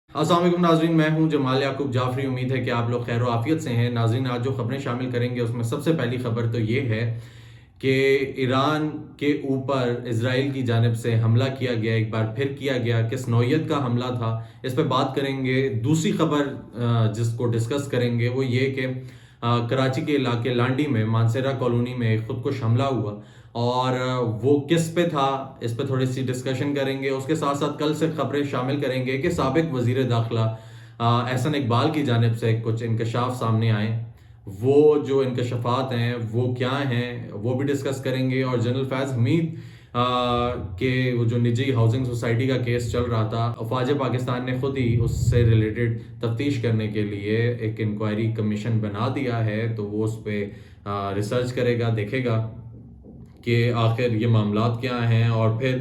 अस्सलाम वालेकुम नाज़रीन, मैं हूं जमाल याकूब जाफरी। उम्मीद है कि आप लोग खैर आफियत से हैं। नाज़रीन, आज जो खबरें शामिल करेंगे उसमें सबसे पहली खबर तो ये है कि ईरान के ऊपर इजराइल की जानिब से हमला किया गया, एक बार फिर किया गया। किस नौइयत का हमला था, इस पर बात करेंगे। दूसरी खबर जिसको डिस्कस करेंगे वो ये कि कराची के इलाके लांडी में मानसेरा कॉलोनी में एक खुदकुश हमला हुआ और वो किस पे था, इस पे थोड़ी सी डिस्कशन करेंगे। उसके साथ साथ कल से खबरें शामिल करेंगे कि साबिक वजीर दाखिला एहसन इकबाल की जानिब से कुछ इंकशाफ सामने आए। वो जो इंकशाफात हैं वो क्या हैं वो भी डिस्कस करेंगे। और जनरल फैज़ हमीद के वो जो निजी हाउसिंग सोसाइटी का केस चल रहा था, अफवाज पाकिस्तान ने खुद ही उससे रिलेटेड तफ्तीश करने के लिए एक इंक्वायरी कमीशन बना दिया है। तो वो उस पर रिसर्च करेगा, देखेगा कि आखिर ये मामलात क्या हैं और फिर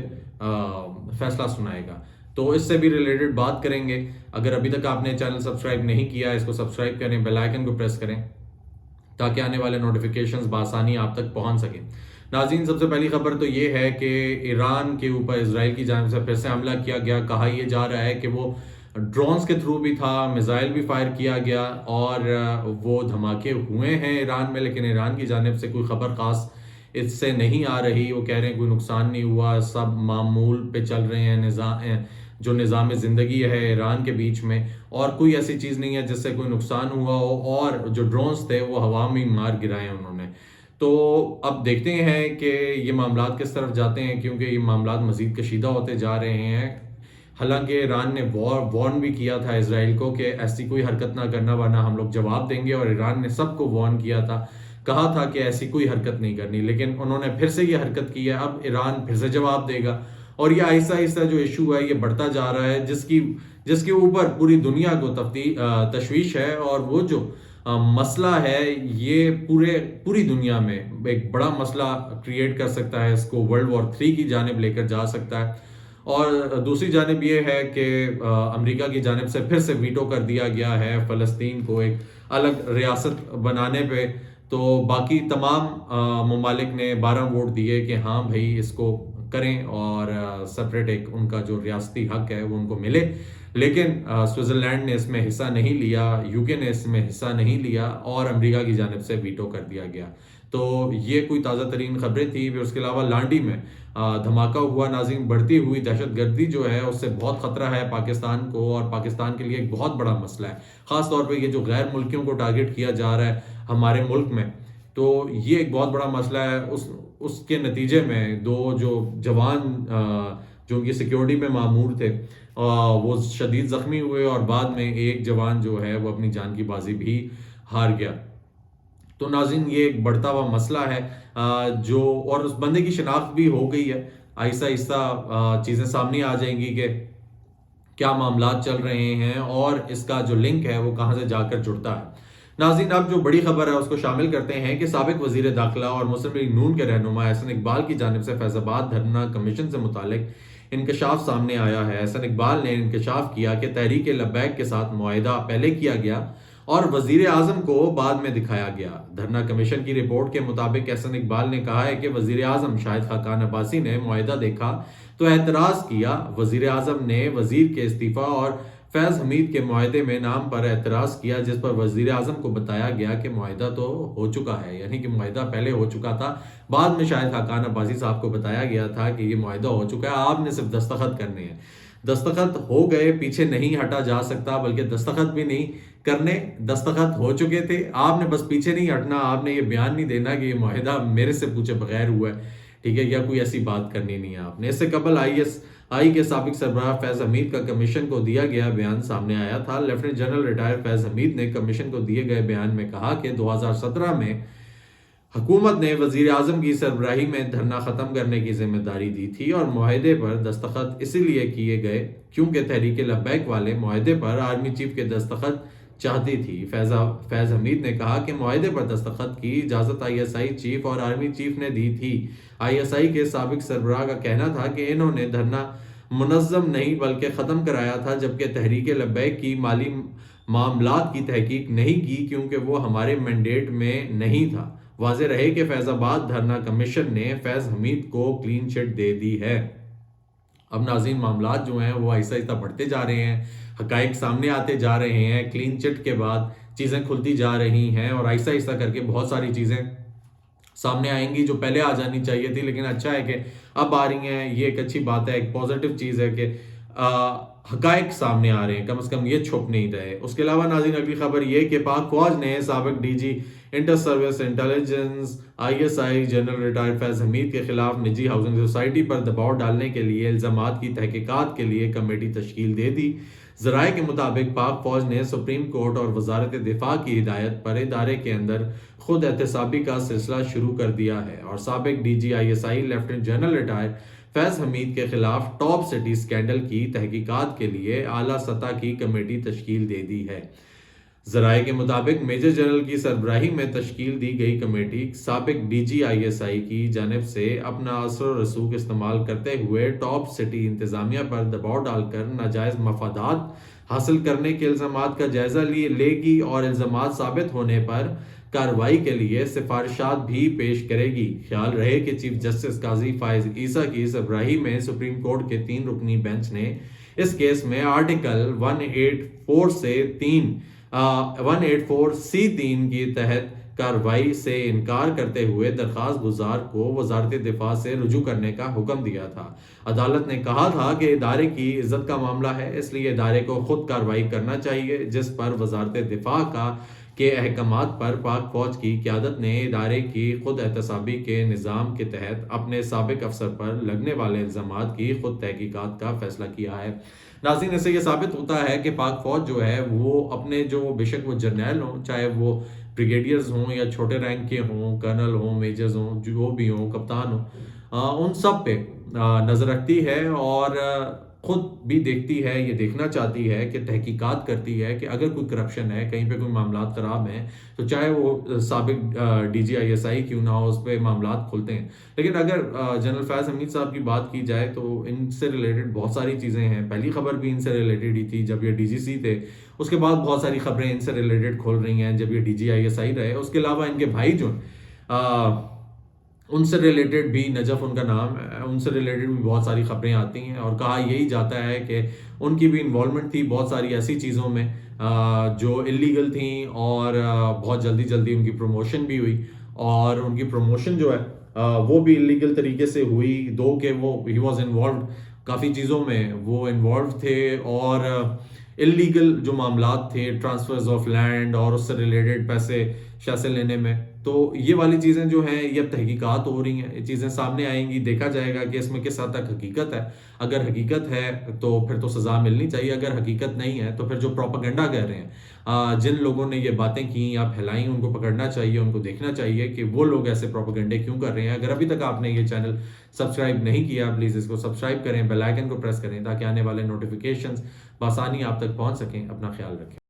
फैसला सुनाएगा। तो इससे भी रिलेटेड बात करेंगे। अगर अभी तक आपने चैनल सब्सक्राइब नहीं किया, इसको सब्सक्राइब करें, बेल आइकन को प्रेस करें ताकि आने वाले नोटिफिकेशंस बासानी आप तक पहुंच सकें। नाज़रीन, सबसे पहली खबर तो ये है कि ईरान के ऊपर इजराइल की जानिब से फिर से हमला किया गया। कहा यह जा रहा है कि वो ड्रोन्स के थ्रू भी था, मिसाइल भी फायर किया गया और वो धमाके हुए हैं ईरान में, लेकिन ईरान की जानिब से कोई खबर खास इससे नहीं आ रही। वो कह रहे हैं कोई नुकसान नहीं हुआ, सब मामूल पे चल रहे हैं। जो निज़ाम ज़िंदगी है ईरान के बीच में, और कोई ऐसी चीज़ नहीं है जिससे कोई नुकसान हुआ हो। और जो ड्रोन्स थे वो हवा में मार गिराए उन्होंने। तो अब देखते हैं कि ये मामलात किस तरफ जाते हैं, क्योंकि ये मामलात मज़ीद कशीदा होते जा रहे हैं। हालांकि ईरान ने वार्न भी किया था इसराइल को कि ऐसी कोई हरकत ना करना वरना हम लोग जवाब देंगे, और ईरान ने सबको वार्न किया था, कहा था कि ऐसी कोई हरकत नहीं करनी। लेकिन उन्होंने फिर से ये हरकत की है। अब ईरान फिर से जवाब देगा और ये आहिस्ता आहिस्ता जो इशू है ये बढ़ता जा रहा है, जिसके ऊपर पूरी दुनिया को तशवीश है। और वो जो मसला है ये पूरी दुनिया में एक बड़ा मसला क्रिएट कर सकता है, इसको वर्ल्ड वॉर 3 की जानिब लेकर जा सकता है। और दूसरी जानिब ये है कि अमेरिका की जानिब से फिर से वीटो कर दिया गया है फ़लस्तीन को एक अलग रियासत बनाने पे। तो बाकी तमाम ममालिक ने 12 वोट दिए कि हाँ भाई इसको करें और सेपरेट एक उनका जो रियासती हक है वो उनको मिले। लेकिन स्विट्ज़रलैंड ने इसमें हिस्सा नहीं लिया, यूके ने इसमें हिस्सा नहीं लिया और अमेरिका की जानिब से वीटो कर दिया गया। तो ये कोई ताज़ा तरीन खबरें थी। फिर उसके अलावा लांडी में धमाका हुआ। नाज़रीन, बढ़ती हुई दहशतगर्दी जो है उससे बहुत ख़तरा है पाकिस्तान को, और पाकिस्तान के लिए एक बहुत बड़ा मसला है। ख़ास तौर पे ये जो गैर मुल्कियों को टारगेट किया जा रहा है हमारे मुल्क में, तो ये एक बहुत बड़ा मसला है। उसके नतीजे में दो जो जवान जो उनकी सिक्योरिटी में मामूर थे वो शदीद ज़ख्मी हुए, और बाद में एक जवान जो है वो अपनी जान की बाजी भी हार गया। तो नाज़रीन, ये एक बढ़ता हुआ मसला है जो, और उस बंदे की शिनाख्त भी हो गई है। आहिस्ता आहिस्ता चीज़ें सामने आ जाएंगी कि क्या मामलात चल रहे हैं और इसका जो लिंक है वो कहाँ से जाकर जुड़ता है। नाज़रीन, अब जो बड़ी खबर है उसको शामिल करते हैं कि साबिक वजीर दाखिला और मुस्लिम लीग नून के रहनुमा एहसन इकबाल की जानिब से फैज़ाबाद धरना कमीशन से मुतालिक इंकशाफ सामने आया है। एहसन इकबाल ने इंकशाफ किया कि तहरीक लब्बैक के साथ मुआहिदा पहले किया गया और वजीर आजम को बाद में दिखाया गया। धरना कमीशन की रिपोर्ट के मुताबिक एहसन इकबाल ने कहा है कि वजीर आजम शाहिद खाकान अब्बासी ने मुआहिदा देखा तो एतराज़ किया। वजीर आजम ने वजीर के इस्तीफ़ा और फैज़ हमीद के मुआहिदे में नाम पर एतराज़ किया, जिस पर वजीर आजम को बताया गया कि मुआहिदा तो हो चुका है, यानी कि मुआहिदा पहले हो चुका था। बाद में शाहिद खाकान अब्बासी साहब को बताया गया था कि ये मुआहिदा हो चुका है, आपने सिर्फ दस्तखत करने हैं। दस्तखत हो गए, पीछे नहीं हटा जा सकता, बल्कि दस्तखत भी नहीं करने, दस्तखत हो चुके थे। आपने बस पीछे नहीं हटना, आपने ये बयान नहीं देना कि ये मुआहिदा मेरे से पूछे बगैर हुआ है, ठीक है, या कोई ऐसी बात करनी नहीं है आपने। इससे कबल आई के साबिक सरबराह फैज़ हमीद का कमीशन को दिया गया बयान सामने आया था। लेफ्टिनेंट जनरल रिटायर फैज़ हमीद ने कमीशन को दिए गए बयान में कहा कि 2017 में हुकूमत ने वजीर आजम की सरबराही में धरना ख़त्म करने की जिम्मेदारी दी थी और मुआहिदे पर दस्तखत इसीलिए किए गए क्योंकि तहरीक लब्बैक वाले मुआहिदे पर आर्मी चीफ के दस्तखत चाहती थी। फैज़ हमीद ने कहा कि मुआहिदे पर दस्तखत की इजाज़त ISI चीफ और आर्मी चीफ ने दी थी। ISI के साबिक सरबराह का कहना था कि इन्होंने धरना मुनज़्ज़म नहीं बल्कि ख़त्म कराया था, जबकि तहरीक लब्बैक की माली मामलात की तहकीक नहीं की क्योंकि वो हमारे मैंडेट में नहीं था। वाज़ेह रहे कि फैज़ाबाद धरना कमीशन ने फैज़ हमीद को क्लीन चिट दे दी है। اب ناظرین معاملات جو ہیں وہ آہستہ آہستہ بڑھتے جا رہے ہیں، حقائق سامنے آتے جا رہے ہیں، کلین چٹ کے بعد چیزیں کھلتی جا رہی ہیں اور آہستہ آہستہ کر کے بہت ساری چیزیں سامنے آئیں گی جو پہلے آ جانی چاہیے تھی، لیکن اچھا ہے کہ اب آ رہی ہیں. یہ ایک اچھی بات ہے، ایک پازیٹیو چیز ہے کہ حقائق سامنے آ رہے ہیں، کم از کم یہ چھپ نہیں رہے. اس کے علاوہ ناظرین اگلی خبر یہ کہ پاک فوج نے سابق D G inter service intelligence ISI general retired Faiz Hameed کے خلاف نجی ہاؤسنگ سوسائٹی پر دباؤ ڈالنے کے لیے الزامات کی تحقیقات کے لیے کمیٹی تشکیل دے دی. ذرائع کے مطابق پاک فوج نے سپریم کورٹ اور وزارت دفاع کی ہدایت پر ادارے کے اندر خود احتسابی کا سلسلہ شروع کر دیا ہے اور سابق D G ISI lieutenant general retired Faiz Hameed کے خلاف ٹاپ سٹی اسکینڈل کی تحقیقات کے لیے اعلیٰ سطح کی کمیٹی تشکیل دے دی ہے. ذرائع کے مطابق میجر جنرل کی سربراہی میں تشکیل دی گئی کمیٹی سابق ڈی جی ISI کی جانب سے اپنا اثر و رسوخ استعمال کرتے ہوئے ٹاپ سٹی انتظامیہ پر دباؤ ڈال کر ناجائز مفادات حاصل کرنے کے الزامات کا جائزہ لے گی اور الزامات ثابت ہونے پر کارروائی کے لیے سفارشات بھی پیش کرے گی. خیال رہے کہ چیف جسٹس قاضی فائز عیسیٰ کی سربراہی میں سپریم کورٹ کے 3 رکنی بینچ نے اس کیس میں آرٹیکل 184C3 کے تحت کارروائی سے انکار کرتے ہوئے درخواست گزار کو وزارت دفاع سے رجوع کرنے کا حکم دیا تھا. عدالت نے کہا تھا کہ ادارے کی عزت کا معاملہ ہے، اس لیے ادارے کو خود کارروائی کرنا چاہیے، جس پر وزارت دفاع کے احکامات پر پاک فوج کی قیادت نے ادارے کی خود احتسابی کے نظام کے تحت اپنے سابق افسر پر لگنے والے الزامات کی خود تحقیقات کا فیصلہ کیا ہے. ناظرین اس سے یہ ثابت ہوتا ہے کہ پاک فوج جو ہے وہ اپنے جو بے شک وہ جرنیل ہوں، چاہے وہ بریگیڈیئرز ہوں یا چھوٹے رینک کے ہوں، کرنل ہوں، میجرز ہوں، جو بھی ہوں، کپتان ہوں، ان سب پہ نظر رکھتی ہے اور خود بھی دیکھتی ہے، یہ دیکھنا چاہتی ہے کہ تحقیقات کرتی ہے کہ اگر کوئی کرپشن ہے، کہیں پہ کوئی معاملات خراب ہیں تو چاہے وہ سابق ڈی جی ISI کیوں نہ ہو، اس پہ معاملات کھلتے ہیں. لیکن اگر جنرل فیض حمید صاحب کی بات کی جائے تو ان سے ریلیٹڈ بہت ساری چیزیں ہیں. پہلی خبر بھی ان سے ریلیٹڈ ہی تھی جب یہ DGC تھے، اس کے بعد بہت ساری خبریں ان سے ریلیٹڈ کھول رہی ہیں جب یہ ڈی جی ISI رہے. اس کے علاوہ ان کے بھائی جو ان سے ریلیٹڈ بھی، نجف ان کا نام ہے، ان سے ریلیٹڈ بھی بہت ساری خبریں آتی ہیں اور کہا یہی جاتا ہے کہ ان کی بھی انوالومنٹ تھی بہت ساری ایسی چیزوں میں جو اللیگل تھیں اور بہت جلدی ان کی پروموشن بھی ہوئی اور ان کی پروموشن جو ہے وہ بھی اللیگل طریقے سے ہوئی، دو کہ وہ ہی واز انوالوڈ کافی چیزوں میں، وہ انوالوڈ تھے اور اللیگل جو معاملات تھے، ٹرانسفرز آف لینڈ اور اس سے ریلیٹڈ پیسے لینے میں. تو یہ والی چیزیں جو ہیں یہ اب تحقیقات ہو رہی ہیں، یہ چیزیں سامنے آئیں گی، دیکھا جائے گا کہ اس میں کس حد تک حقیقت ہے. اگر حقیقت ہے تو پھر تو سزا ملنی چاہیے، اگر حقیقت نہیں ہے تو پھر جو پروپیگنڈا کہہ رہے ہیں، جن لوگوں نے یہ باتیں کی یا پھیلائیں، ان کو پکڑنا چاہیے، ان کو دیکھنا چاہیے کہ وہ لوگ ایسے پروپیگنڈے کیوں کر رہے ہیں. اگر ابھی تک آپ نے یہ چینل سبسکرائب نہیں کیا، پلیز اس کو سبسکرائب کریں، بیل آئیکن کو پریس کریں تاکہ آنے والے نوٹیفیکیشنز بآسانی آپ تک پہنچ سکیں. اپنا خیال رکھیں.